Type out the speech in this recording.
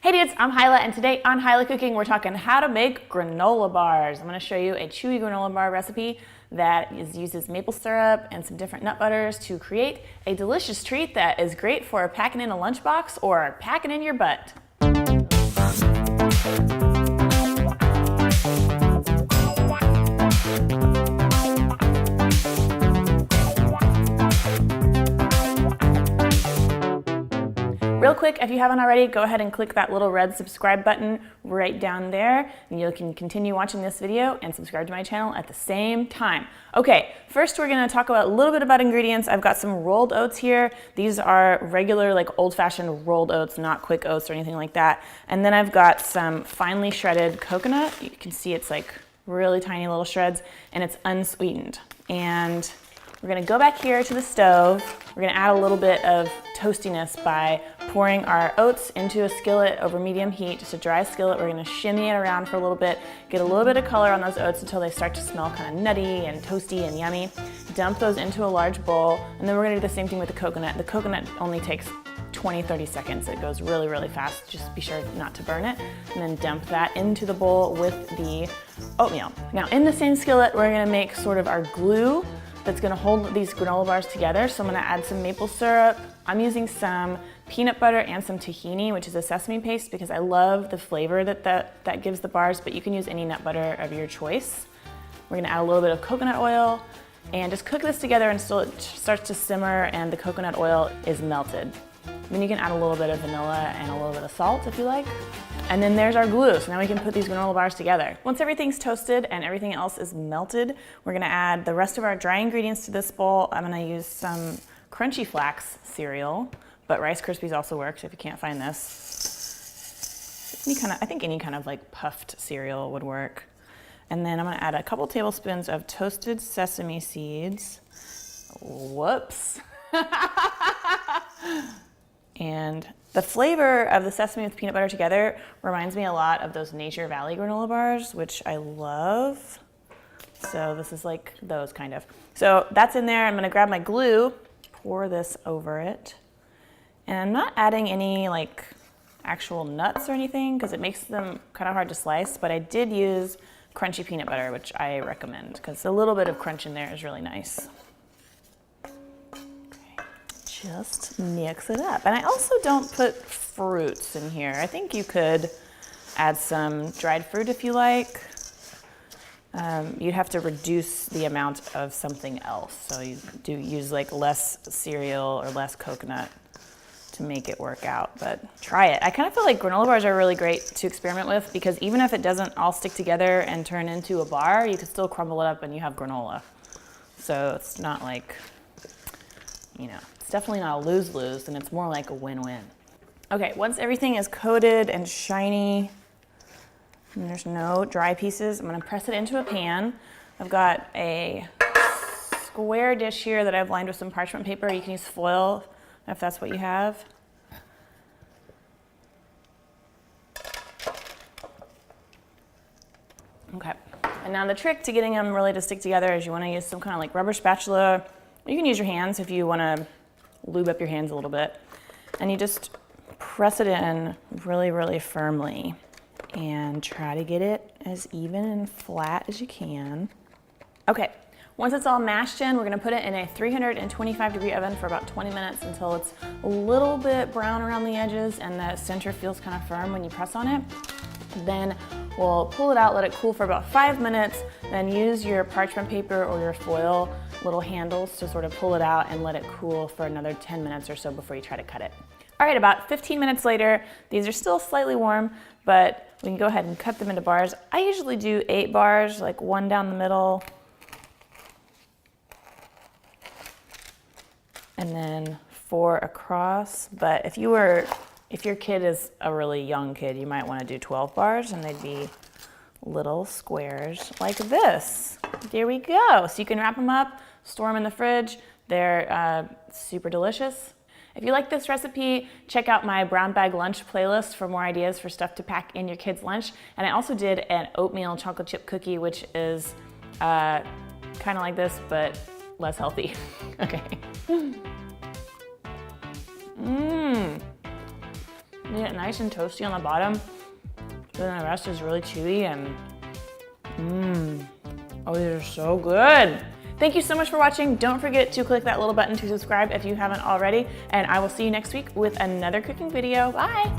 Hey dudes, I'm Hyla, and today on Hyla Cooking, we're talking how to make granola bars. I'm gonna show you a chewy granola bar recipe that uses maple syrup and some different nut butters to create a delicious treat that is great for packing in a lunchbox or packing in your butt. Real quick, if you haven't already, go ahead and click that little red subscribe button right down there, and you can continue watching this video and subscribe to my channel at the same time. Okay, first we're gonna talk about a little bit about ingredients. I've got some rolled oats here. These are regular, like old-fashioned rolled oats, not quick oats or anything like that. And then I've got some finely shredded coconut. You can see it's like really tiny little shreds, and it's unsweetened. And we're gonna go back here to the stove. We're gonna add a little bit of toastiness by pouring our oats into a skillet over medium heat, just a dry skillet. We're gonna shimmy it around for a little bit, get a little bit of color on those oats until they start to smell kind of nutty and toasty and yummy. Dump those into a large bowl, and then we're gonna do the same thing with the coconut. The coconut only takes 20-30 seconds. It goes really, really fast. Just be sure not to burn it. And then dump that into the bowl with the oatmeal. Now in the same skillet, we're gonna make sort of our glue that's gonna hold these granola bars together. So I'm gonna add some maple syrup. I'm using some peanut butter and some tahini, which is a sesame paste, because I love the flavor that gives the bars, but you can use any nut butter of your choice. We're gonna add a little bit of coconut oil and just cook this together until it starts to simmer and the coconut oil is melted. Then you can add a little bit of vanilla and a little bit of salt if you like. And then there's our glue, so now we can put these granola bars together. Once everything's toasted and everything else is melted, we're gonna add the rest of our dry ingredients to this bowl. I'm gonna use some Crunchy Flax cereal, but Rice Krispies also works if you can't find this. I think any kind of like puffed cereal would work. And then I'm gonna add a couple tablespoons of toasted sesame seeds. Whoops. And the flavor of the sesame with peanut butter together reminds me a lot of those Nature Valley granola bars, which I love. So this is like those kind of. So that's in there. I'm gonna grab my glue, pour this over it. And I'm not adding any like actual nuts or anything because it makes them kind of hard to slice, but I did use crunchy peanut butter, which I recommend because a little bit of crunch in there is really nice. Just mix it up. And I also don't put fruits in here. I think you could add some dried fruit if you like. You'd have to reduce the amount of something else. So you do use like less cereal or less coconut to make it work out, but try it. I kind of feel like granola bars are really great to experiment with because even if it doesn't all stick together and turn into a bar, you can still crumble it up and you have granola. So it's not like, you know, it's definitely not a lose-lose, and it's more like a win-win. Okay, once everything is coated and shiny, and there's no dry pieces, I'm gonna press it into a pan. I've got a square dish here that I've lined with some parchment paper. You can use foil if that's what you have. Okay, and now the trick to getting them really to stick together is you wanna use some kind of like rubber spatula. You can use your hands if you wanna lube up your hands a little bit. And you just press it in really, really firmly and try to get it as even and flat as you can. Okay, once it's all mashed in, we're gonna put it in a 325-degree oven for about 20 minutes until it's a little bit brown around the edges and the center feels kind of firm when you press on it. Then we'll pull it out, let it cool for about 5 minutes, then use your parchment paper or your foil little handles to sort of pull it out and let it cool for another 10 minutes or so before you try to cut it. All right, about 15 minutes later, these are still slightly warm, but we can go ahead and cut them into bars. I usually do 8 bars, like 1 down the middle, and then 4 across. But if your kid is a really young kid, you might want to do 12 bars, and they'd be little squares like this. There we go. So you can wrap them up, store them in the fridge. They're super delicious. If you like this recipe, check out my brown bag lunch playlist for more ideas for stuff to pack in your kid's lunch. And I also did an oatmeal chocolate chip cookie, which is kind of like this, but less healthy. Okay. You get nice and toasty on the bottom, then the rest is really chewy and oh, these are so good. Thank you so much for watching. Don't forget to click that little button to subscribe if you haven't already, and I will see you next week with another cooking video. Bye.